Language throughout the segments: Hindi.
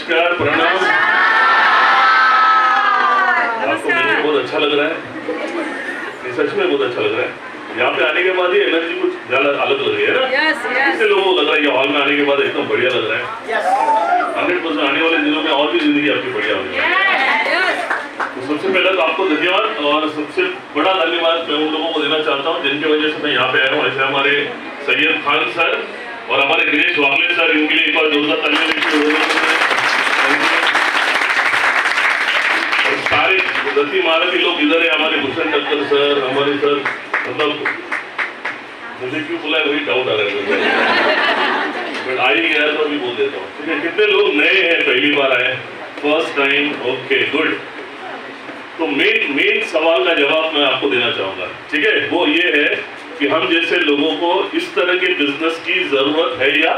नमस्कार, प्रणाम। आपको मिलकर बहुत अच्छा लग रहा है, सच में बहुत अच्छा लग रहा है। यहाँ पे आने के बाद ही एनर्जी कुछ ज्यादा अलग लग रही है ना। इससे लोगों को लग रहा है कि हॉल में आने के बाद एकदम बढ़िया लग रहा है। 100% आने वाले दिनों में और भी जिंदगी आपकी बढ़िया होगी। तो सबसे पहले तो आपको धन्यवाद, और सबसे बड़ा धन्यवाद मैं उन लोगों को देना चाहता हूँ जिनकी वजह से मैं यहाँ पे आया हूँ। ऐसे हमारे सैयद खान सर और हमारे दिनेश वागले सर, इनके लिए एक बार जोरदार तालियां दीजिए। सारे गति महारथी लोग इधर है, हमारे भूषण टक्कर सर, हमारे सर, मतलब मुझे क्यों बुलाया वही डाउट आ रहा है, बट आ ही गया तो अभी बोल देता हूँ। ठीक है, कितने लोग नए हैं, पहली बार आए, फर्स्ट टाइम? Okay, good. तो मेन सवाल का जवाब मैं आपको देना चाहूंगा, ठीक है? वो ये है कि हम जैसे लोगों को इस तरह के बिजनेस की जरूरत है या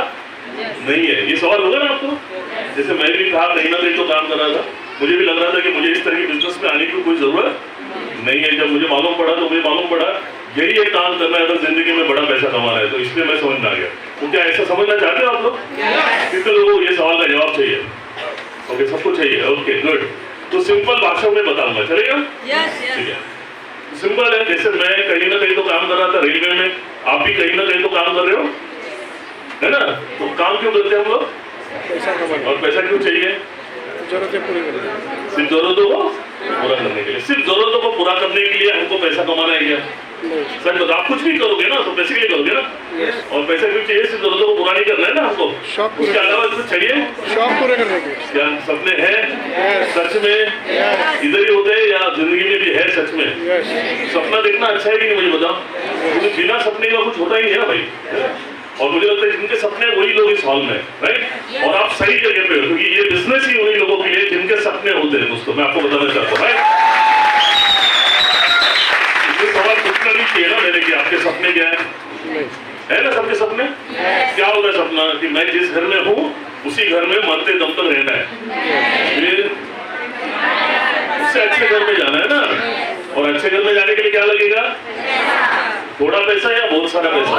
नहीं है। ये सवाल होगा ना आपको? जैसे मैं भी कहा कहीं ना कहीं तो काम कर रहा था, मुझे भी लग रहा था कि मुझे इस तरह की बिजनेस में आने की कोई जरूरत नहीं है। जब मुझे मालूम पड़ा तो मुझे मालूम पड़ा यही एक काम करना है अगर जिंदगी में बड़ा पैसा कमाना है, तो इसलिए मैं समझ में आ गया। तो क्या ऐसा समझना चाहते हो आप लोग? कितने लोगों को ये सवाल का जवाब चाहिए? ओके, सबको चाहिए। Okay, good. तो सिंपल भाषा में बताऊंगा, चलेगा? ठीक है, सिंपल है। जैसे मैं कहीं ना कहीं तो काम कर रहा था रेलवे में, आप भी कहीं ना कहीं तो काम कर रहे हो, है ना? तो काम क्यों करते हैं हम लोग? और पैसा क्यों चाहिए? जरूरतें पूरी करने, सिर्फ जरूरतों को पूरा करने के लिए। सिर्फ जरूरतों को पूरा करने के लिए हमको पैसा कमाना है क्या? सर बताओ, आप कुछ भी करोगे ना तो पैसे के लिए करोगे ना। और पैसा क्यों चाहिए? सिर्फ जरूरतों को पूरा नहीं करना है ना हमको, उसके अलावा कुछ चाहिए? शौक पूरे करने के। क्या सपने हैं? सच में इधर ही होते हैं या जिंदगी में भी है? सच में सपना देखना अच्छा है कि नहीं मुझे बताओ? क्योंकि बिना सपने का कुछ होता ही नहीं है भाई। और मुझे लगता है जिनके सपने वही लोग इस हॉल में, राइट? और आप सही जगह पे हो, क्योंकि ये बिजनेस ही उन्हीं लोगों के लिए जिनके सपने होते हैं। दोस्तों मैं आपको बताना चाहता हूँ, राइट? ये सवाल पूछना नहीं चाहिए ना मैंने कि आपके सपने क्या है ना? सबके सपने क्या होगा? सपना कि मैं जिस घर में हूँ उसी घर में मरते दम तक रहना है, उससे अच्छे घर में जाना है ना। और अच्छे घर में जाने के लिए क्या लगेगा? थोड़ा पैसा या बहुत सारा पैसा?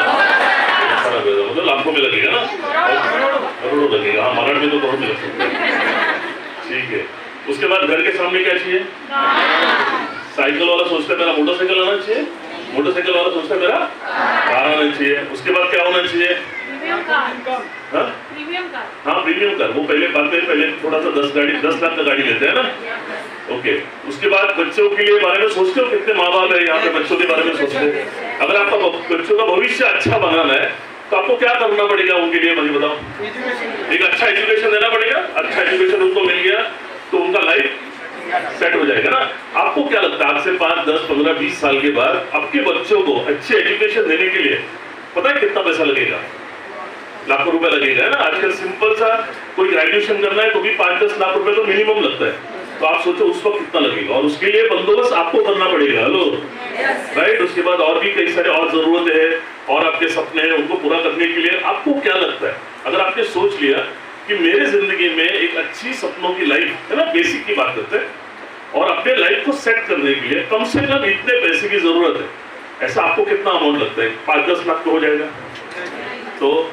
मतलब लाखों में लगेगा ना, करोड़ों लगेगा। हाँ, मराठ में तो करोड़ में लग सकते हैं। ठीक है, उसके बाद घर के सामने क्या चाहिए? साइकिल वाला सोचता है मेरा मोटरसाइकिल आना चाहिए, मोटरसाइकिल वाला सोचता है मेरा कार आना चाहिए। उसके बाद क्या होना चाहिए? हाँ, प्रीमियम कार। वो पहले थोड़ा सा 10 लाख का गाड़ी लेते हैं ना। ओके, उसके बाद बच्चों के लिए बारे में सोचते हो? कितने माँ बाप है यहाँ पे बच्चों के बारे में सोचते हैं? अगर आपका बच्चों का भविष्य अच्छा बनाना है तो आपको क्या करना पड़ेगा उनके लिए? मुझे बताओ। एक अच्छा एजुकेशन देना पड़ेगा। अच्छा एजुकेशन उनको मिल गया तो उनका लाइफ सेट हो जाएगा ना। आपको क्या लगता है आज से 5, 10, 15, 20 साल के बाद आपके बच्चों को अच्छे एजुकेशन देने के लिए पता है कितना पैसा लगेगा? लाखों रुपए लगेगा, है ना? आजकल सिंपल सा कोई ग्रेजुएशन करना है तो भी 5-10 लाख रुपए तो मिनिमम लगता है। तो आप सोचो उस वक्त कितना लगेगा, और उसके लिए बंदोबस्त आपको करना पड़ेगा। Hello, right? उसके बाद और भी कई सारे और जरूरतें हैं और आपके सपने हैं, उनको पूरा करने के लिए आपको क्या लगता है? अगर आपने सोच लिया कि मेरे जिंदगी में एक अच्छी सपनों की लाइफ, है ना, बेसिक की बात करते हैं, और अपने लाइफ को सेट करने के लिए कम से कम इतने पैसे की जरूरत है, ऐसा आपको कितना अमाउंट लगता है? 5-10 लाख तो हो जाएगा, तो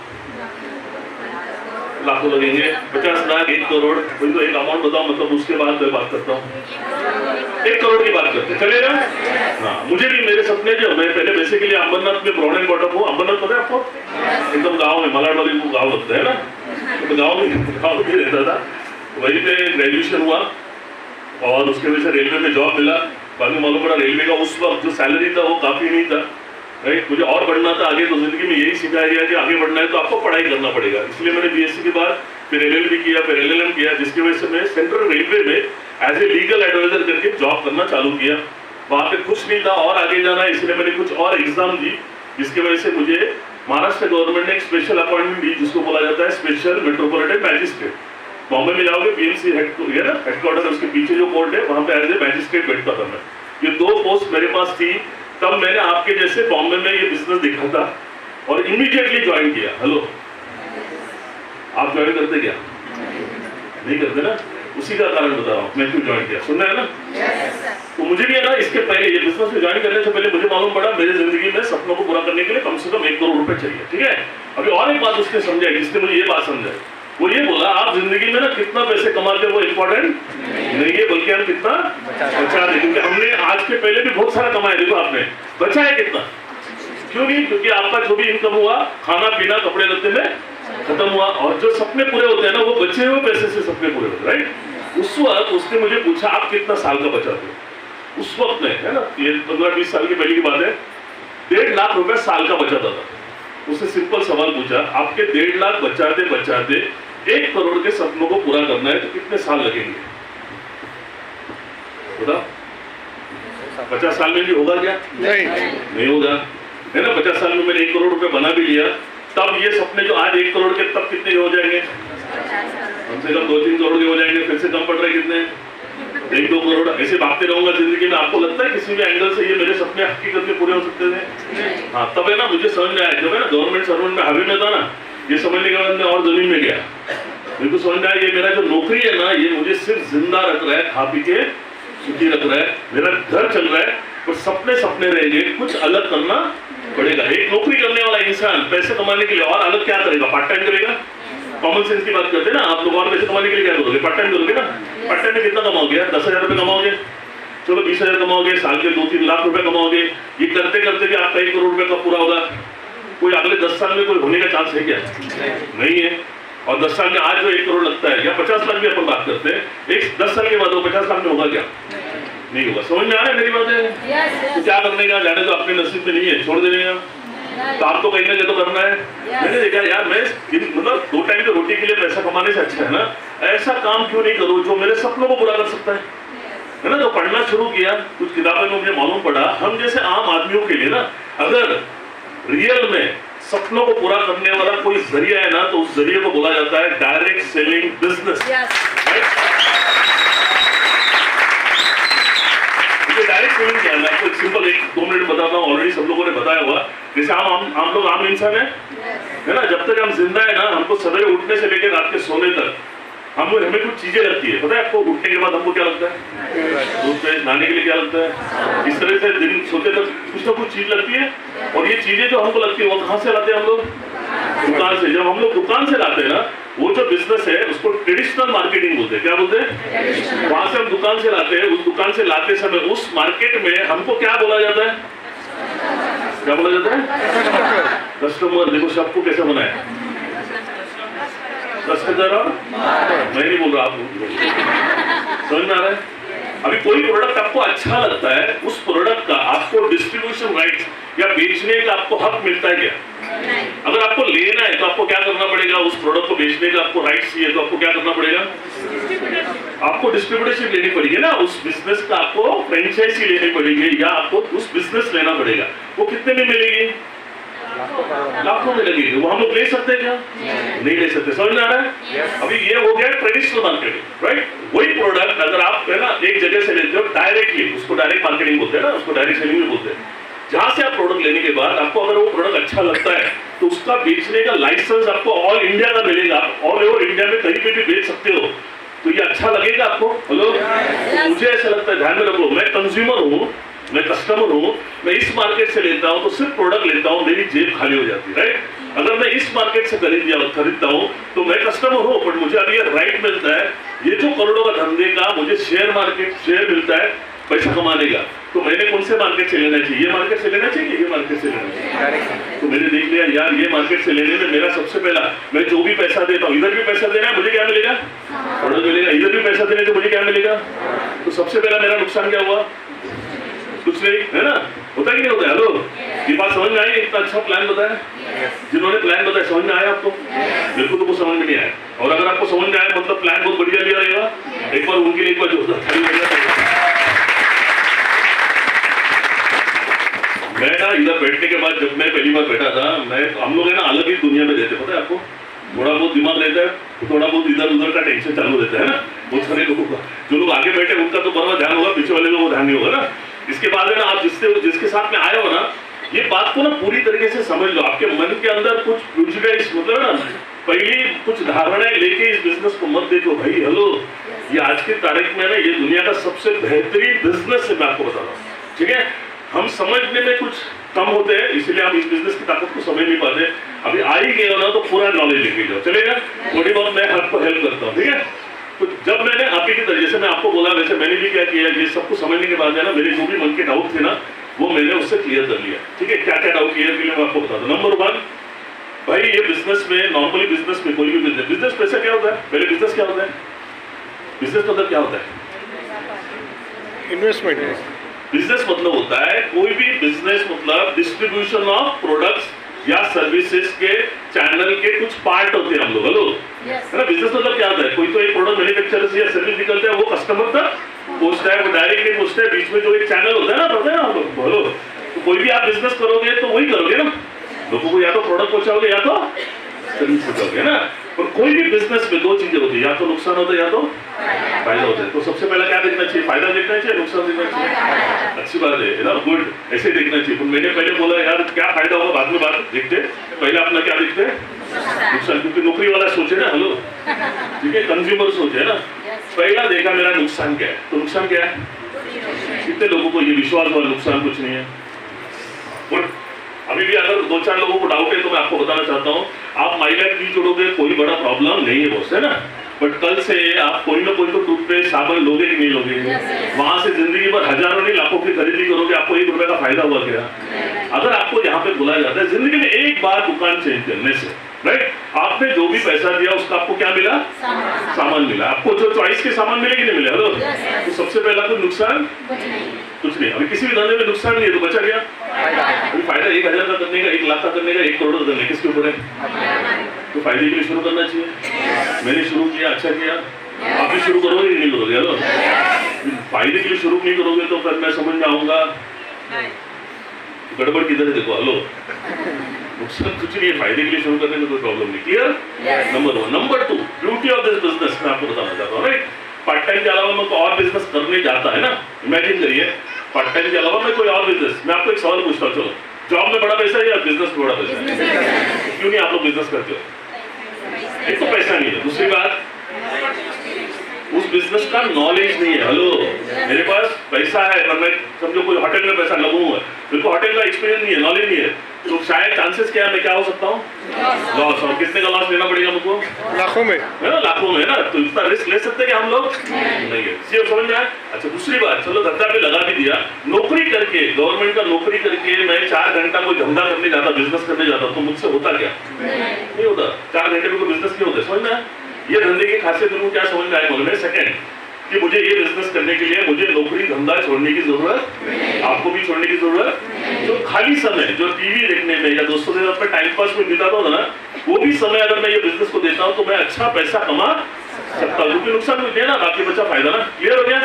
लाखों लगेंगे, 50 लाख, 1 करोड़, कोई तो एक अमाउंट बताओ, मतलब उसके बाद मैं बात करता हूँ। 1 करोड़ की बात करते चलेगा? हाँ, मुझे भी मेरे सपने जो, मैं पहले बेसिकली अंबरनाथ में ब्राउन एंड बॉटम हूँ। अंबरनाथ पता है आपको? एकदम गाँव में, मलाड वाले को गाँव लगता है ना, तो गाँव में रहता था। वहीं पे ग्रेजुएशन हुआ और उसके वजह से रेलवे में जॉब मिला। बाद में मालूम पड़ा रेलवे का उस वक्त जो सैलरी था वो काफी नहीं था, राइट? मुझे और बढ़ना था आगे, तो जिंदगी में यही सिखाया गया कि आगे बढ़ना है तो आपको पढ़ाई करना पड़ेगा। इसलिए मैंने बीएससी के बाद फिर एलएलबी किया, फिर एलएलएम किया, जिसकी वजह से मैं सेंट्रल रेलवे में एज ए लीगल एडवाइजर करके जॉब करना चालू किया। वहाँ पे कुछ नहीं था और आगे जाना है, इसलिए मैंने कुछ और एग्जाम दी, जिसकी वजह से मुझे महाराष्ट्र गवर्नमेंट ने एक स्पेशल अपॉइंटमेंट दी, जिसको बोला जाता है स्पेशल मेट्रोपॉलिटन मैजिस्ट्रेट। बॉम्बे में जाओगे, बीएमसी हेडक्वार्टर, उसके पीछे जो कोर्ट है, वहाँ पे एज ए मैजिस्ट्रेट बैठता था मैं। ये 2 पोस्ट मेरे पास थी। तब मैंने आपके जैसे बॉम्बे में ये बिजनेस देखा था और इमीडिएटली ज्वाइन किया। हेलो, आप ज्वाइन करते क्या? नहीं करते ना? उसी का कारण बता रहा हूँ मैं क्यों ज्वाइन किया, सुनना है ना? तो मुझे भी है ना, इसके पहले ये बिजनेस में ज्वाइन करने से पहले मुझे मालूम पड़ा मेरे जिंदगी में सपनों को पूरा करने के लिए कम से कम 1 करोड़ रुपए चाहिए। ठीक है, अभी और एक बात उसने समझाई, जिसने मुझे ये बात समझाई वो ये बोला आप जिंदगी में ना कितना पैसे कमाते हो वो इम्पोर्टेंट नहीं है, बल्कि हम कितना बचा दें, क्योंकि हमने आज के पहले भी बहुत सारा कमाया, देखो आपने बचाया कितना, क्यों नहीं, क्योंकि आपका जो भी इनकम हुआ खाना पीना कपड़े लत्ते में खत्म हुआ, और जो सपने पूरे होते हैं ना वो बचे हुए पैसे से सपने पूरे होते हैं, राइट। उस वक्त उसने मुझे पूछा आप कितना साल का बचाते हो, उस वक्त में है ना, ये 15-20 साल की पहले की बात है, 1.5 लाख रुपए साल का बचाता था। उसने सिंपल सवाल पूछा आपके 1.5 लाख बचाते बचाते 1 करोड़ के सपनों को पूरा करना है तो कितने साल लगेंगे, बताओ। 50 साल में भी होगा क्या? नहीं होगा, है ना। 50 साल में मैंने 1 करोड़ रुपए बना भी लिया, तब ये सपने जो आज 1 करोड़ के तब कितने हो जाएंगे, कम से कम 2-3 करोड़ के हो जाएंगे, फिर से कम पड़ रहे कितने, 1-2 करोड़। ऐसे भागते रहूंगा जिंदगी में, आपको लगता है किसी भी एंगल से ये मेरे सपने हकीकत में पूरे हो सकते थे? हाँ, तब है ना मुझे समझ में आया, जब है ना गवर्नमेंट सर्वेंट में हावी में था ना, ये समझने के बाद मैं और जमीन में गया, मेरे को समझ में आया ये मेरा जो नौकरी है ना ये मुझे सिर्फ जिंदा रख रहा है, खा पी के सुखी रख रहा है, मेरा घर चल रहा है, पर सपने सपने रहेंगे, कुछ अलग करना पड़ेगा। एक नौकरी करने वाला इंसान पैसे कमाने के लिए और अलग क्या करेगा, पार्ट टाइम करेगा। कॉमन सेंस की बात करते हैं ना, आप लोग और पैसे कमाने के लिए क्या करोगे, पार्ट टाइम करोगे ना। पार्ट टाइम में कितना कमाओगे, 10,000 रुपए कमाओगे, चलो 20,000 कमाओगे, साल के 2-3 लाख रुपए कमाओगे, ये करते करते भी आपका 1 करोड़ रुपए कब पूरा होगा? कोई अगले 10 साल में कोई होने का चांस है क्या? नहीं है। और 10 साल में आज जो 1 करोड़ लगता है, या 50 लाख भी अपन बात करते हैं, 10 साल के बाद वो 50 लाख में होगा क्या? नहीं होगा। समझ में आ रहा है मेरी बातें? तो क्या करने का, जाने तो अपने नसीब में नहीं है, छोड़ देने का, तो आपको कहीं ना कहीं तो करना है। मैंने देखा यार मैं मतलब 2 टाइम की रोटी के लिए पैसा कमाने से अच्छा है ना ऐसा काम क्यों नहीं करूं जो मेरे सपनों को पूरा कर सकता है ना। तो पढ़ना शुरू किया, कुछ किताबें में मुझे मालूम पड़ा, हम जैसे आम आदमियों के लिए ना अगर रियल में सपनों को पूरा करने वाला कोई जरिया है ना तो उस जरिए को बोला जाता है direct selling business. Direct selling क्या है, मैं आपको सिंपल 1-2 मिनट बताता हूँ, ऑलरेडी सब लोगों ने बताया हुआ। जैसे हम लोग आम इंसान है ना, जब तक हम जिंदा है ना हमको सवेरे उठने से लेकर रात के सोने तक हमें कुछ चीजें लगती है, पता है आपको? उठने के बाद हमको क्या लगता है, दूध पे नहाने के लिए क्या लगता है, इस तरह से दिन सोते तक कुछ ना कुछ चीज लगती है। और ये चीजें जो हमको लगती है वो कहाँ से लाते हैं हम लोग? दुकान से। जब हम लोग दुकान से लाते हैं ना, वो जो बिजनेस है उसको ट्रेडिशनल मार्केटिंग बोलते हैं। क्या बोलते हैं? वहां से हम दुकान से लाते हैं, उस दुकान से लाते समय उस मार्केट में हमको क्या बोला जाता है, क्या बोला जाता है? कस्टमर। देखो शब्द को कैसे बनाया, मैं नहीं बोल रहा, आप समझ में आ रहा है? अभी कोई प्रोडक्ट आपको अच्छा लगता है, उस प्रोडक्ट का आपको डिस्ट्रीब्यूशन राइट या बेचने का आपको हक मिलता है क्या? अगर आपको लेना है तो आपको क्या करना पड़ेगा, उस प्रोडक्ट को बेचने का आपको राइट चाहिए तो आपको क्या करना पड़ेगा, आपको डिस्ट्रीब्यूटरशिप लेनी पड़ेगी ना, उस बिजनेस का आपको फ्रेंचाइजी लेनी पड़ेगी या आपको उस बिजनेस लेना पड़ेगा। वो कितने में मिलेगी? लाखों में लगेगी। वो हम लोग ले सकते हैं क्या? नहीं ले सकते। समझ में आ रहा है? अभी ये हो गया ट्रेडिशनल मार्केटिंग, राइट। वही प्रोडक्ट अगर आप है ना एक जगह से लेते हो डायरेक्टली, उसको डायरेक्ट मार्केटिंग बोलते हैं ना, उसको डायरेक्ट सेलिंग भी बोलते हैं। जहां से आप प्रोडक्ट लेने के बाद आपको अगर वो प्रोडक्ट अच्छा लगता है तो उसका बेचने का लाइसेंस आपको ऑल इंडिया का मिलेगा, ऑल ओवर इंडिया में कहीं पे भी बेच सकते हो। तो ये अच्छा लगेगा आपको? हेलो, तो मुझे ऐसा लगता है, ध्यान में रखो, मैं कंज्यूमर हूँ, मैं कस्टमर हूँ, मैं इस मार्केट से लेता हूँ तो सिर्फ प्रोडक्ट लेता हूँ, मेरी जेब खाली हो जाती है, राइट। अगर मैं इस मार्केट से खरीदता हूँ तो मैं कस्टमर हूँ, बट मुझे अभी राइट मिलता है, ये जो करोड़ों का धंधे का मुझे शेयर मिलता है पैसा कमाने का, तो मैंने कौन से मार्केट से लेना चाहिए? ये मार्केट से लेना चाहिए, ये मार्केट से लेना चाहिए। तो मैंने देख लिया यार ये मार्केट से लेने में मेरा सबसे पहला, मैं जो भी पैसा देता हूँ, इधर भी पैसा देना है मुझे क्या मिलेगा? प्रोडक्ट मिलेगा। इधर भी पैसा देने से मुझे क्या मिलेगा? तो सबसे पहला मेरा नुकसान क्या हुआ? कुछ नहीं, है ना? होता कि नहीं होता? हेलो, ये बात समझ में आई? इतना अच्छा प्लान बताया, जिन्होंने प्लान बताया समझ में आया आपको? बिल्कुल तो कुछ समझ में नहीं आया। और अगर आपको समझ में आया मतलब प्लान बहुत बढ़िया लिया रहेगा, एक बार उनके लिए एक बार जोरदार। मैं ना इधर बैठने के बाद जब मैं पहली बार बैठा था, हम लोग है ना अलग ही दुनिया में रहते, पता है आपको? थोड़ा बहुत दिमाग रहता है तो थोड़ा बहुत इधर उधर का टेंशन चालू रहता है ना बहुत सारे लोगों का। जो लोग आगे बैठे उनका तो बराबर ध्यान होगा, पीछे वाले लोगों को ध्यान नहीं होगा ना। इसके बाद है ना आप जिसके साथ में आए हो ना, ये बात को ना पूरी तरीके से समझ लो। आपके मन के अंदर कुछ प्रेजुडिस मतलब ना पहली कुछ धारणाएं लेके इस बिजनेस को मत देखो भाई। हेलो, ये आज की तारीख में ना ये दुनिया का सबसे बेहतरीन बिजनेस है, मैं आपको बता रहा हूँ, ठीक है। हम समझने में कुछ कम होते हैं, इसलिए हम इस बिजनेस की ताकत को समझ नहीं पाते। अभी आ ही गए हो ना तो पूरा नॉलेज लेके जाओ, चलेगा? थोड़ी बहुत मैं आपको हेल्प करता हूँ, ठीक है? तो जब मैंने आप ही की तरह, जैसे मैं आपको बोला वैसे मैंने भी क्या किया, ये सब कुछ समझने के बाद है ना, मेरे जो भी मन के डाउट थे ना वो मैंने उससे क्लियर कर लिया, ठीक है? क्या क्या डाउट क्लियर किया मैं आपको बता दूं। नंबर 1, भाई ये बिजनेस में, नॉर्मली बिजनेस में कोई भी बिजनेस पैसा क्या होता है? पहले बिजनेस क्या होता है? बिजनेस मतलब क्या होता है? इन्वेस्टमेंट है। बिजनेस मतलब होता है, कोई भी बिजनेस मतलब डिस्ट्रीब्यूशन ऑफ प्रोडक्ट्स या सर्विसेज के चैनल के कुछ पार्ट होते हैं हम लोग, हेलो, है ना? बिजनेस मतलब क्या होता है? कोई तो एक प्रोडक्ट मैन्युफैक्चरर से या सर्विस निकलता है, वो कस्टमर तक पहुंचता है, वो डायरेक्ट नहीं पहुंचता है, बीच में जो एक चैनल होता है ना, पता है ना हम लोग, हेलो, तो कोई भी आप बिजनेस करोगे तो वही करोगे ना, लोगों को या तो प्रोडक्ट पहुंचाओगे या तो सर्विस पहुंचाओगे, है ना? और कोई भी बिजनेस में 2 चीजें होती है, या तो नुकसान होता है या तो फायदा होता है। तो सबसे पहले क्या देखना चाहिए? फायदा देखना चाहिए, नुकसान देखना चाहिए? अच्छी बात है ना, गुड, ऐसे देखना चाहिए। तो मैंने पहले बोला यार क्या फायदा होगा बाद में बात देखते, पहले अपना क्या देखते? नुकसान, क्योंकि नौकरी वाला सोचे ना, हेलो, ठीक है, कंज्यूमर सोचे ना, पहला देखा मेरा नुकसान क्या है। तो नुकसान क्या है? कितने लोगों को ये विश्वास हुआ नुकसान कुछ नहीं है? गुड। अभी भी अगर 2-4 लोगों को डाउट है तो मैं आपको बताना चाहता हूँ, आप माइलेज नहीं जोड़ोगे कोई बड़ा प्रॉब्लम नहीं है बॉस, है ना? बट कल से आप कोई ना कोई तो टूथपेस्ट साबुन लोगे कि नहीं लोगे? वहां से जिंदगी भर हजारों नहीं लाखों की खरीदी करोगे, आपको 1 रुपए का फायदा हुआ क्या? अगर आपको यहाँ पे बुलाया जाता है जिंदगी में एक बार दुकान चेंज करने से, राइट, आपने जो भी पैसा दिया उसका आपको क्या मिला? सामान मिला। आपको जो चॉइस के सामान मिले कि नहीं मिले? हेलो, तो सबसे पहला तो नुकसान कुछ नहीं। अभी किसी भी धंधे में नुकसान नहीं है तो बचा गया अभी फायदा। 1000 का करने का, 1 लाख का करने का, 1 करोड़ का करने, किसके ऊपर है? तो फायदे के लिए शुरू करना चाहिए। मैंने शुरू किया, अच्छा किया, आप भी शुरू करोगे कि नहीं करोगे? हेलो, फायदे के लिए शुरू नहीं करोगे तो फिर मैं समझ में आऊंगा गड़बड़ किधर है, देखो, हेलो, नुकसान कुछ नहीं है, फायदे के लिए शुरू करने में कोई प्रॉब्लम नहीं। Clear? Number 1। Number 2, beauty of this business मैं आपको बताना चाहता हूँ, राइट? पार्ट टाइम के अलावा मैं कोई और बिजनेस करने जाता है ना, इमेजिन करिए पार्ट टाइम के अलावा मैं कोई और बिजनेस, मैं आपको एक सवाल पूछता हूँ, चलो, जॉब में बड़ा पैसा है या बिजनेस में बड़ा पैसा है? क्यों नहीं आप लोग बिजनेस करते हो? एक तो पैसा नहीं है, दूसरी बात उस बिजनेस का नॉलेज नहीं है। हेलो, मेरे पास पैसा है पर मैं समझो कोई होटल में पैसा लगूंगा, मेरे को होटल का एक्सपीरियंस नहीं है, नॉलेज नहीं है, तो शायद चांसेस क्या है मैं क्या हो सकता हूँ? लॉस। और कितने का लॉस लेना पड़ेगा मुझको? लाखों में, है ना, लाखों में, है ना? तो इतना रिस्क ले सकते हैं कि हम लोग नहीं है, सिर्फ समझ में आए? अच्छा, दूसरी बात, चलो धंधा पे लगा भी दिया, नौकरी करके, गवर्नमेंट का नौकरी करके मैं 4 घंटा कोई धंधा करने जाता, बिजनेस करने जाता, तो मुझसे होता क्या? नहीं होता। 4 घंटे में कोई बिजनेस नहीं होता, समझ में आया? ये धंधे की खासियत उनको क्या समझ में आए मालूम है? सेकंड, कि मुझे ये बिजनेस करने के लिए मुझे नौकरी धंधा छोड़ने की जरूरत, आपको भी छोड़ने की जरूरत। जो खाली समय जो टीवी देखने में या दोस्तों के साथ में टाइम पास में बिताता हूँ ना, वो भी समय अगर मैं ये बिजनेस को देता हूँ तो मैं अच्छा पैसा कमा सकता हूँ, क्योंकि नुकसान कुछ है ना, बाकी बचा फायदा ना। क्लियर हो गया?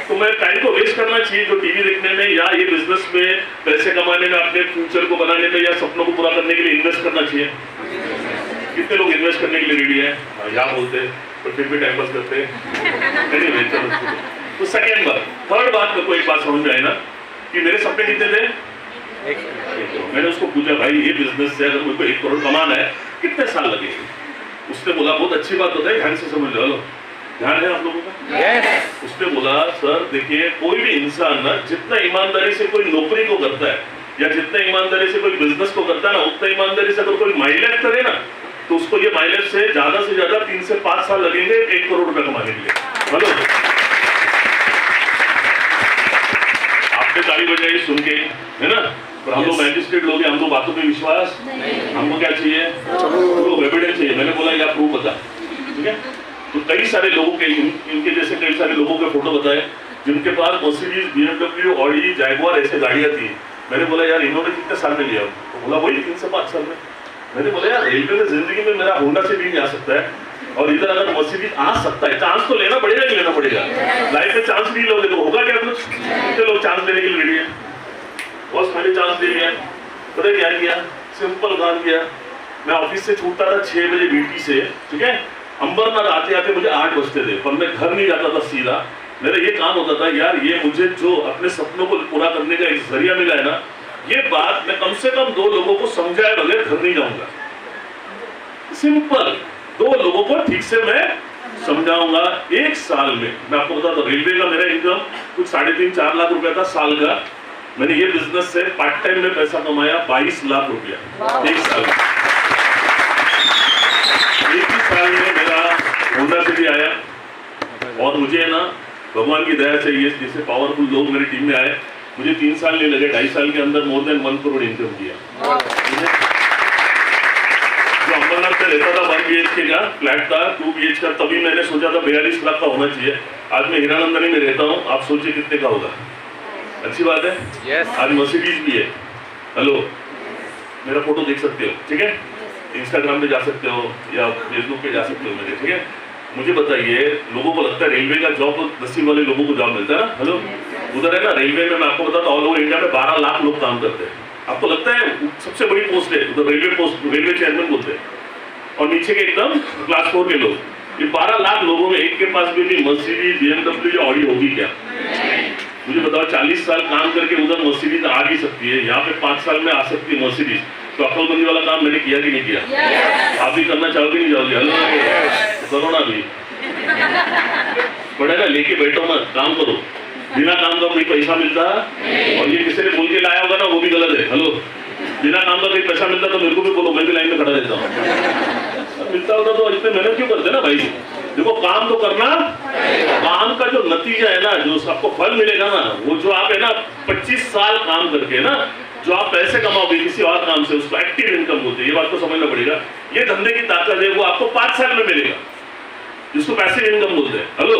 तो मैं टाइम को वेस्ट करना चाहिए जो टीवी देखने में या ये बिजनेस में पैसे कमाने में, अपने फ्यूचर को बनाने में या सपनों को पूरा करने के लिए इन्वेस्ट करना चाहिए। कितने लोग इन्वेस्ट करने के लिए रेडी है? या बोलते पर फिर भी टाइम पास करते हैं। तो सेकेंड बात, थर्ड बात मेरे को एक बात समझ में आई ना, कि मेरे सपने कितने थे? 1 करोड़। मैंने उसको पूछा भाई ये बिजनेस से अगर मुझको 1 करोड़ कमाना है कितने साल लगेंगे? उसने बोला बहुत अच्छी बात होता है, ध्यान से समझ लो, ध्यान है आप लोगों का? yes. उसने बोला सर देखिए, कोई भी इंसान ना जितना ईमानदारी से कोई नौकरी को करता है या जितना ईमानदारी से कोई बिजनेस को करता है ना, उतना ईमानदारी से अगर कोई माइलेज करे ना तो उसको ये माइलेज से ज्यादा 3 से 5 साल लगेंगे 1 करोड़ रुपए कमाने के लिए। हेलो, आपने ताली बजाई सुन के, है ना? पर हम लोग मैजिस्ट्रेट लोग हैं, हम लोग बातों पे विश्वास, हमको क्या चाहिए? एविडेंस चाहिए। मैंने बोला या प्रूफ बता, ठीक है? तो कई सारे लोगों के, इनके जैसे कई सारे लोगों के फोटो बताए जिनके पास मर्सिडीज, BMW, ऑडी, जैगुआर ऐसे गाड़ियां थी। मैंने बोला यार इन्होंने कितने साल में लिया? तो बोला वही 3 से 5 साल में। मैंने बोला यार रेलवे में जिंदगी में मेरा होंडा से भी नहीं आ सकता है, और इधर अगर मर्सिडीज आ सकता है, चांस तो लेना पड़ेगा कि लेना पड़ेगा? लाइफ में चांस नहीं लोगे तो होगा क्या कुछ? कितने लोग चांस लेने के लिए रेडी है? बस मैंने चांस ले लिया। पता क्या किया? सिंपल काम किया। मैं ऑफिस से छूटता था 6 बजे ड्यूटी से, ठीक है? अंबरनाथ आते आते मुझे 8 बजते थे, पर मैं घर नहीं जाता था सीधा। मेरा ये काम होता था यार, ये मुझे जो अपने सपनों को पूरा करने का एक जरिया मिला है ना, ये बात मैं कम से कम 2 लोगों को समझाए बगैर घर नहीं जाऊंगा। सिंपल, 2 लोगों को ठीक से मैं समझाऊंगा। 1 साल में मैं आपको बताता हूँ, रेलवे का मेरा इनकम कुछ 3.5-4 लाख रुपया था साल का। मैंने ये बिजनेस से पार्ट टाइम में पैसा कमाया 22 लाख रुपया 1 साल में। और मुझे है ना भगवान की दया से ये जैसे पावरफुल लोग मेरी टीम में आए, मुझे 3 साल नहीं लगे, 2.5 साल के अंदर मोर देन 1 करोड़ इनकम किया। जो अंबरनाथ में रहता था 1 BHK का फ्लैट था, 2 BHK का, तभी मैंने सोचा था 42 लाख का होना चाहिए। आज मैं हीरानंदनी में रहता हूँ, आप सोचिए कितने का होगा। अच्छी बात है। Yes. आज मर्सिडीज भी है। हेलो, मेरा फोटो देख सकते हो, ठीक है, इंस्टाग्राम पे जा सकते हो या फेसबुक पे जा सकते हो मेरे, ठीक है। मुझे बताइए, लोगों को लगता है रेलवे का जॉब नसीब वाले लोगों को जॉब मिलता है ना। हेलो, उधर है ना रेलवे में, मैं आपको बताता हूँ ऑल ओवर इंडिया में 12 लाख लोग काम करते हैं। आपको लगता है सबसे बड़ी पोस्ट है उधर रेलवे पोस्ट, रेलवे चेयरमैन बोलते हैं, और नीचे के एकदम क्लास 4 के लोग। ये 12 लाख लोगों में एक के पास भी मर्सिडीज, BMW या ऑडी होगी क्या? मुझे बताओ, 40 साल काम करके उधर मर्सिडीज आ भी सकती है, यहाँ पे 5 साल में आ सकती है मर्सिडीज। तो अक्लमंदी वाला काम मैंने किया कि नहीं किया? आप भी करना चाहोगे नहीं चाहोगे? हेलो, करो ना अभी, पड़ेगा लेके बैठो मत, काम करो। बिना काम का कोई पैसा मिलता, और ये किसी ने बोल के लाया होगा ना, वो भी गलत है। हेलो, बिना काम का कोई पैसा मिलता तो मेरे को भी बोलो, मैं भी लाइन में खड़ा रहता हूँ। मिलता होता तो इतने मेहनत क्यों करते ना भाई? देखो, काम तो करना, काम का जो नतीजा है ना, जो आपको फल मिलेगा ना, वो जो आप है ना 25 साल काम करके ना जो आप पैसे कमाओगे किसी और काम से, उसको एक्टिव इनकम बोलते हैं। ये बात को समझना पड़ेगा। ये धंधे की ताकत है, वो आपको 5 साल में मिलेगा, जिसको पैसिव इनकम बोलते हैं। हेलो,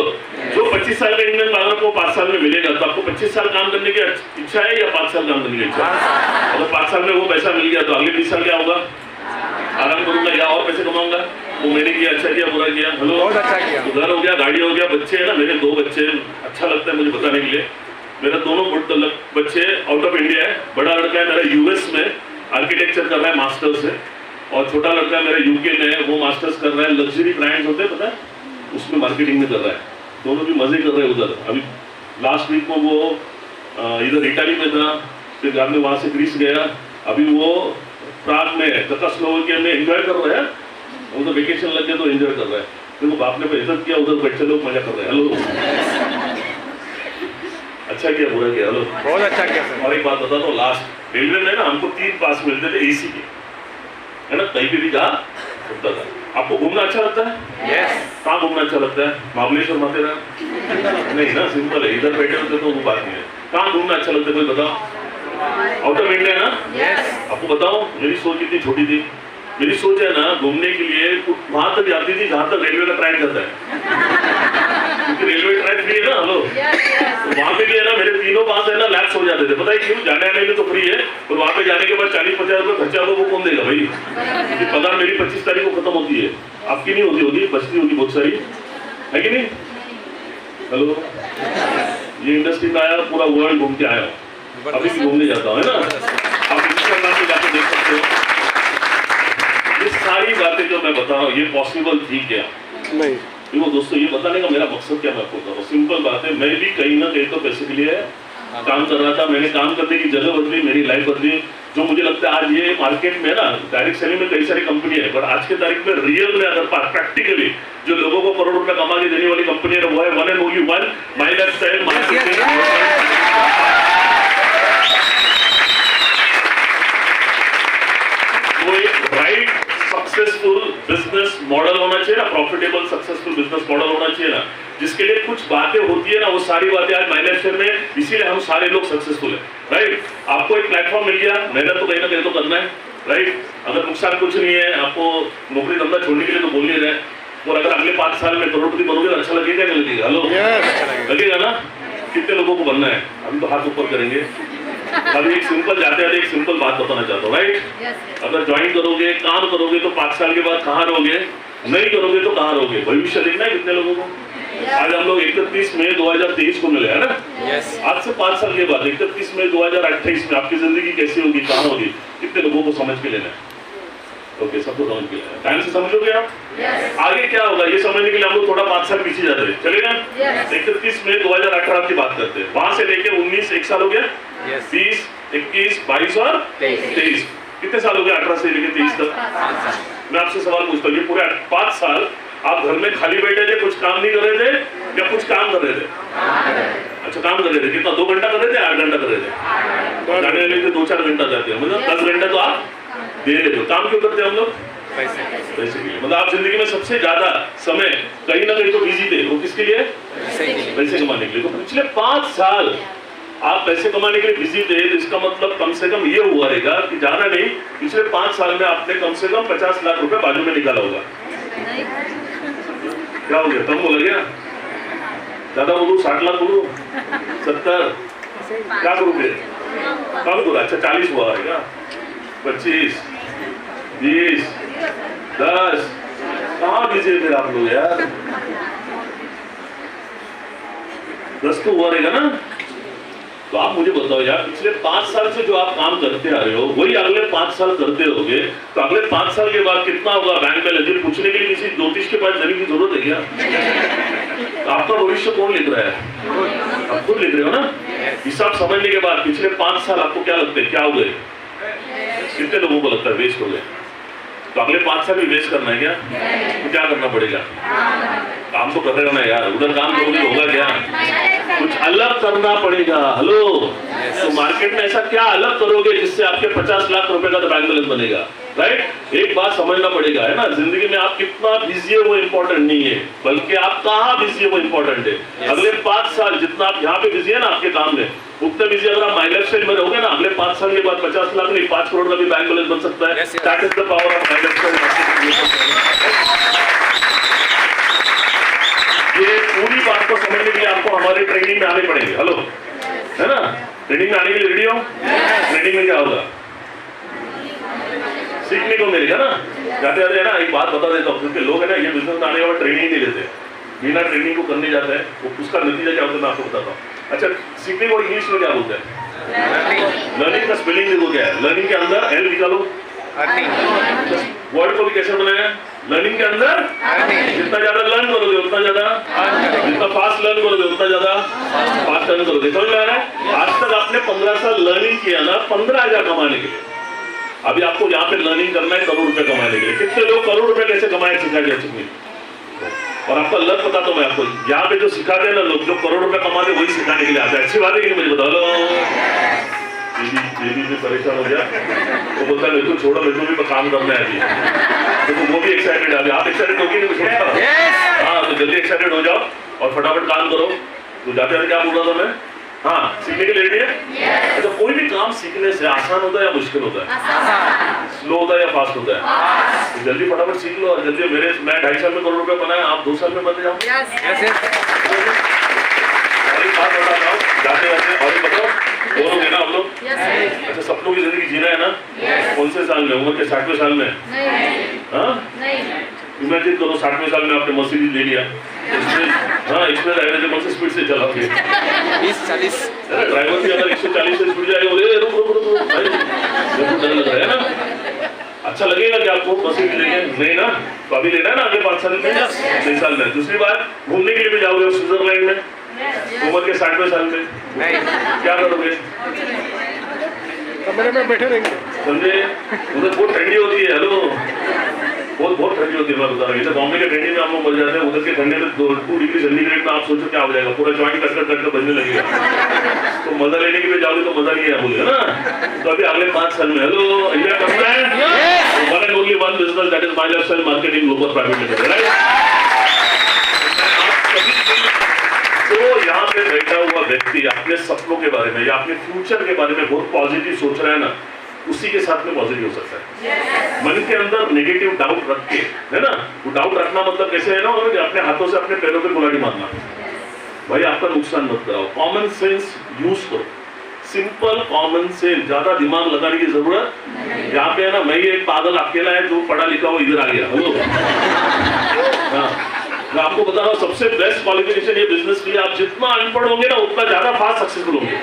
जो 25 साल का इनकम अगर आपको 5 साल में मिलेगा, तो आपको 25 साल काम करने की इच्छा है या 5 साल काम करने की इच्छा है? अगर 5 साल में वो पैसा मिल गया तो अगले 20 साल क्या होगा? आराम करूंगा या और पैसे कमाऊंगा। वो मैंने किया, अच्छा किया, बुरा किया? हेलो, बहुत अच्छा किया। घर हो गया, गाड़ी हो गया, बच्चे है ना, मेरे 2 बच्चे, अच्छा लगता है मुझे बताने के लिए। मेरा दोनों बच्चे आउट ऑफ इंडिया है। बड़ा लड़का है मेरा US में आर्किटेक्चर कर रहा है, मास्टर्स है, और छोटा लड़का है मेरा UK में है, वो मास्टर्स कर रहा है, लग्जरी ब्रांड्स होते हैं पता है, उसमें मार्केटिंग में कर रहा है। दोनों भी मजे कर रहे हैं उधर। अभी लास्ट वीक में वो इधर इटाली में था, फिर बाद में वहां से ग्रीस गया, अभी वो प्राग में है, चेकोस्लोवाकिया में एंजॉय कर रहे हैं। उधर वेकेशन लग गया तो एंजॉय कर रहा है। देखो, बाप ने इज्जत किया, उधर बच्चे लोग मजा कर रहे हैं। हेलो, अच्छा किया, बुरा किया? हेलो, बहुत अच्छा किया सर। और एक बात बताता हूँ, लास्ट रेलवे में ना हमको 3 पास मिलते थे AC के, है ना, कहीं पे भी जा सकता था। आपको घूमना अच्छा लगता है? Yes. कहाँ घूमना अच्छा लगता है? महाबलेश्वर, माथेरान? नहीं ना, सिंपल है, इधर बैठे होते तो वो बात नहीं है। कहाँ घूमना अच्छा लगता है कोई बताओ? आउट ऑफ इंडिया ना? Yes. आपको बताओ, मेरी सोच कितनी छोटी थी। मेरी सोच है ना, घूमने के लिए वहां तक जाती थी जहां तक रेलवे का ट्रैक जाता है, क्योंकि रेलवे ट्रैक फ्री है ना। हेलो, तो वहां पे भी है ना, मेरे तीनों पास है ना लैप्स हो जाते थे। पता है क्यों? जाने आने के लिए तो फ्री है, और वहां पे जाने के बाद 40-50 रुपए खर्चा होगा, वो कौन देगा भाई? क्योंकि पगार मेरी 25 तारीख को खत्म होती है, आपकी नहीं होती होगी, बचती होगी बहुत सारी, है कि नहीं? हेलो, ये इंडस्ट्री में आया, पूरा वर्ल्ड घूम के आया हूँ, अभी भी घूमने जाता हूँ, है ना। आप इंस्टाग्राम पे जाके देख सकते हो। ये सारी बातें जो मैं बता रहा हूँ, ये पॉसिबल थी क्या? नहीं। देखो दोस्तों, ये बताने का मेरा मकसद क्या मैं आपको बता रहा हूँ, सिंपल बात है। मैं भी कहीं ना कहीं तो पैसे के लिए काम कर रहा था, मैंने काम करने की जगह बदली, मेरी लाइफ बदली। जो मुझे लगता है आज ये मार्केट में ना, डायरेक्ट सेलिंग में कई सारी कंपनी है, पर आज के तारीख में रियल में अगर प्रैक्टिकली जो लोगों को करोड़ रुपया कमा के देने वाली कंपनी है, वो है one and only one, my lifestyle marketing. वो एक राइट सक्सेसफुल बिजनेस मॉडल होना चाहिए ना, प्रॉफिटेबल सक्सेसफुल बिजनेस मॉडल होना चाहिए ना, जिसके लिए कुछ बातें होती है ना, वो सारी बातें आज माइनेशन में, इसीलिए हम सारे लोग सक्सेसफुल है। राइट, आपको एक प्लेटफॉर्म मिल गया, मेहनत तो कहीं ना कहीं तो करना है। राइट, अगर नुकसान कुछ नहीं है, आपको नौकरी धंधा छोड़ने के लिए तो बोल नहीं रहे, और अगर अगले 5 साल में करोड़पति बनोगे तो अच्छा लगेगा नहीं लगेगा? हेलो, लगेगा ना? कितने लोगों को बनना है? अभी तो हाथ ऊपर करेंगे। अभी एक सिंपल जाते हैं, एक सिंपल बात बताना चाहता हूँ। राइट, अगर ज्वाइन करोगे, काम करोगे तो 5 साल के बाद कहाँ रहोगे? नहीं करोगे तो कहाँ रहोगे? भविष्य देखना है कितने लोगों को। आज हम लोग 31 मई 2023 को मिले, है ना? आज से 5 साल के बाद 31 मई 2028 में आपकी जिंदगी कैसी होगी, कहाँ होगी, कितने लोगों को समझ के लेना है? ओके, सबको समझ के लेना है। टाइम से समझोगे आप? आगे क्या होगा ये समझने के लिए हम लोग थोड़ा 5 साल पीछे जाते हैं, चलेगा? 31 मई 2018 की बात करते हैं, वहां से लेके 19 1 साल हो गया, 20, 21, 22 और 23, कितने साल हो गए 18 से लेके 23 तक? मैं आपसे सवाल पूछता हूँ, ये पूरे 5 साल आप घर में खाली बैठे थे, कुछ काम नहीं कर रहे थे या कुछ काम कर रहे थे? अच्छा, काम कर रहे थे। कितना? 2 घंटा कर रहे थे, 8 घंटा कर रहे थे? जाने वाले 2-4 घंटा जाते हैं, मतलब 10 घंटा तो आप दे रहे हो। काम क्यों करते हैं हम लोग? पैसे पैसे के लिए। मतलब आप जिंदगी में सबसे ज्यादा समय कहीं ना कहीं तो बिजी थे, वो किसके लिए? पैसे कमाने के लिए। तो पिछले 5 साल आप पैसे कमाने के लिए बिजी थे, तो इसका मतलब कम से कम ये हुआ रहेगा कि ज्यादा नहीं, पिछले 5 साल में आपने कम से कम 50 लाख रुपए बाजू में निकाला होगा। क्या हो गया? कम बोला गया? ज्यादा बोलू? 60 लाख बोलू? 70? क्या करोगे? कम बोला? अच्छा 40 हुआ है क्या? 25, 20, 10? कहाँ बिजी है फिर आप लोग यार? 10 तो हुआ रहेगा ना? तो आप मुझे बताओ यार, पिछले 5 साल से जो आप काम करते आ रहे हो वही अगले 5 साल करते रहोगे, तो अगले 5 साल के बाद कितना होगा बैंक बैलेंस? पूछने के लिए किसी ज्योतिष के पास जाने की जरूरत है क्या? तो आपका भविष्य कौन लिख रहा है? आप खुद लिख रहे हो ना? हिसाब समझने के बाद पिछले 5 साल आपको क्या लगता है क्या हो गए? कितने लोगों को लगता है वेस्ट हो गए? तो अगले 5 साल भी वेस्ट करना है क्या? तो क्या करना पड़ेगा? काम तो करते रहना यार, उधर काम करोगे होगा क्या? कुछ अलग करना पड़ेगा। हेलो, तो मार्केट में ऐसा क्या अलग करोगे जिससे आपके 50 लाख रुपए का तो बैंक बैलेंस बनेगा? राइट? एक बात समझना पड़ेगा, है ना, जिंदगी में आप कितना बिजी है वो इंपॉर्टेंट नहीं है, बल्कि आप कहाँ बिजी है वो इंपॉर्टेंट है। अगले 5 साल जितना आप यहाँ पे बिजी है ना आपके काम में, उतने बिजी अगर आप माई लाइफ स्टाइल में रहोगे ना, अगले 5 साल के बाद 50 लाख नहीं 5 करोड़ का भी बैंक बैलेंस बन सकता है। That is the power of my life style. ये पूरी बात को समझने के लिए आपको हमारे ट्रेनिंग में आने पड़ेंगे। हेलो, है ना? ट्रेनिंग में आने के लिए रेडी हो? ट्रेनिंग में क्या होगा? सीखने को मिलेगा ना। जाते जाते है ना, एक बात बता देता हूँ, क्योंकि लोग है ना ये बिजनेस में आने के बाद ट्रेनिंग नहीं लेते, बिना ट्रेनिंग को करने जाते हैं, वो उसका नतीजा क्या होता है मैं आपको बताता हूँ। अच्छा, सीखने को इंग्लिश में क्या बोलते हैं? लर्निंग का स्पेलिंग देखो क्या है। लर्निंग के अंदर एल निकालो। वर्ड को भी कैसे बनाया? लर्निंग के अंदर जितना ज्यादा लर्न करोगे उतना ज्यादा, जितना फास्ट लर्न करोगे उतना ज्यादा फास्ट लर्न करोगे। समझ में आ रहा है? आज तक आपने 15 साल लर्निंग किया ना 15,000 कमाने के लिए। अभी आपको यहाँ पे लर्निंग करना है करोड़ रुपए कमाने के लिए। कितने लोग करोड़ रुपए कैसे कमाए सिखा जा चुके? और आपका लर्न पता तो मैं आपको यहाँ पे जो सिखाते हैं ना लोग, जो करोड़ रुपए कमाते वही सिखाने के लिए आता है। अच्छी बात है कि मुझे बता लो। बेबी भी परेशान हो गया, वो बोलता है मेरे को छोड़ो, मेरे को भी काम करना है अभी। तो वो भी एक्साइटेड है। अभी आप एक्साइटेड हो कि नहीं? हाँ, तो जल्दी एक्साइटेड हो जाओ और फटाफट काम करो। तो जाते जाते क्या बोल रहा था मैं? हाँ, सीखने के लिए रेडी है? अच्छा, कोई भी काम सीखने से आसान होता है या मुश्किल होता है? स्लो होता है या फास्ट होता है? तो जल्दी फटाफट सीख लो। और जल्दी मैं 2.5 साल में करोड़ रुपए बनाया, आप 2 साल में बन जाओ। और एक बात बता रहा हूँ जाते जाते, और बताओ बोलोगे ना हम लोग? अच्छा, सपनों की जिंदगी जीना है ना? कौन से साल में? उम्र के 60वें साल में? इमेजिन करो 60वें साल में आपने मर्सिडीज ले लिया, इसमें कौन सी स्पीड से चलाओगे? 20-40। ड्राइवर भी अगर 140 से स्पीड जाएगा, बोले रुक रुक रुक रुक भाई, डर लग रहा है ना? अच्छा लगेगा कि आपको मर्सिडीज लेंगे? नहीं ना? तो अभी लेना है ना अगले 5 साल में, 6 साल में। दूसरी बात, घूमने के लिए भी जाओगे स्विट्जरलैंड में उम्र के 60वें साल में, क्या करोगे? कमरे में बैठे रहेंगे। समझे? उधर बहुत ठंडी होती है। हेलो, बहुत ठंडी होती है। मैं बता रहा हूँ, बॉम्बे के ठंडी में हम लोग मर जाते हैं, उधर के ठंडे में 2 डिग्री सेंटीग्रेड में आप सोचो क्या हो जाएगा, पूरा ज्वाइंट कट बजने लगेगा। तो मजा लेने के लिए जाओगे तो मजा नहीं है बोले ना। तो अभी अगले 5 साल में हेलो इंडिया करना है, one and only one business, that is my lifestyle marketing global private limited, right? तो यहाँ पे बैठा हुआ व्यक्ति अपने सपनों के बारे में या अपने फ्यूचर के बारे में बहुत पॉजिटिव सोच रहा है ना, उसी के साथ में पॉजिटिव हो सकता है। मन के अंदर नेगेटिव डाउट रख के, है ना, वो डाउट रखना मतलब कैसे है ना, अपने हाथों से अपने पैरों पे कुल्हाड़ी मारना। भाई आपका नुकसान मत कराओ, कॉमन सेंस यूज करो, सिंपल कॉमन सेंस, ज्यादा दिमाग लगाने की जरूरत यहाँ पे है ना। मैं एक पागल अकेला है जो पढ़ा लिखा हुआ इधर आ गया। हाँ, मैं आपको बता रहा हूँ सबसे बेस्ट क्वालिफिकेशन ये बिजनेस के लिए, आप जितना अनपढ़ होंगे ना उतना ज्यादा फास्ट सक्सेसफुल होंगे।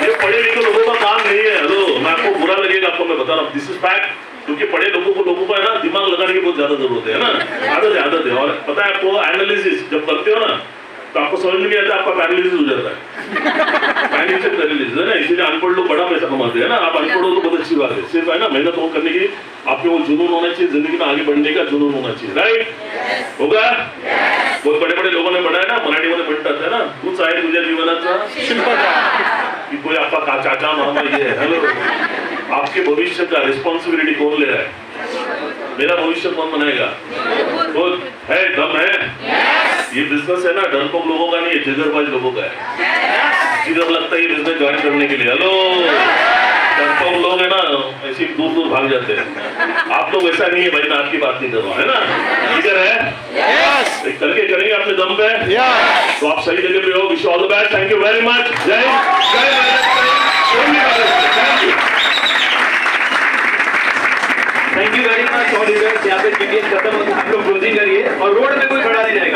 ये पढ़े लिखे लोगों का काम नहीं है। हेलो, मैं आपको बुरा लगेगा आपको मैं बता रहा हूँ, दिस इज फैक्ट। क्योंकि पढ़े लोगों को है ना दिमाग लगाने की बहुत ज्यादा जरूरत है ना, आदत है। और पता है आपको एनालिसिस जब करते हो ना तो आपको समझ में नहीं आता, आपका पैरालिसिस हो जाता है। फाइनेंशियल पैरालिसिस है ना, इसीलिए अनपढ़ लोग बड़ा पैसा कमाते हैं ना। आप अनपढ़ हो तो बहुत अच्छी बात है, सिर्फ है ना मेहनत हो करने की, आपके वो जुनून होना चाहिए, जिंदगी में आगे बढ़ने का जुनून होना चाहिए, राइट? होगा? बहुत बड़े बड़े लोगों ने बनाया ना, मराठीमध्ये म्हणतात है ना, तूच आहे तुझ्या जीवनाचा शिल्पकार, कि कोई आपका चाचा मामा ये है। हेलो, आपके भविष्य का रिस्पॉन्सिबिलिटी कौन ले रहा है? मेरा भविष्य कौन बनाएगा? खुद है, दम है। ये बिजनेस है ना, डरपोक लोगों का नहीं है, जिगरबाज लोगों का है। जिगर लगता है ये बिजनेस ज्वाइन करने के लिए। हेलो, डरपोक लोग है ना, ऐसे दूर दूर भाग जाते हैं। आप लोग ऐसा नहीं है भाई, मैं आपकी बात नहीं कर रहा हूँ, है ना? जिगर है, करके करेंगे अपने दम पे। तो आप सही जगह पे हो। Wish all the best. Thank you very much. जय thank you very much. All leaders यहाँ पे मीटिंग खत्म होती है, आप लोग क्लोजिंग करिए और रोड में कोई खड़ा नहीं रहेगा।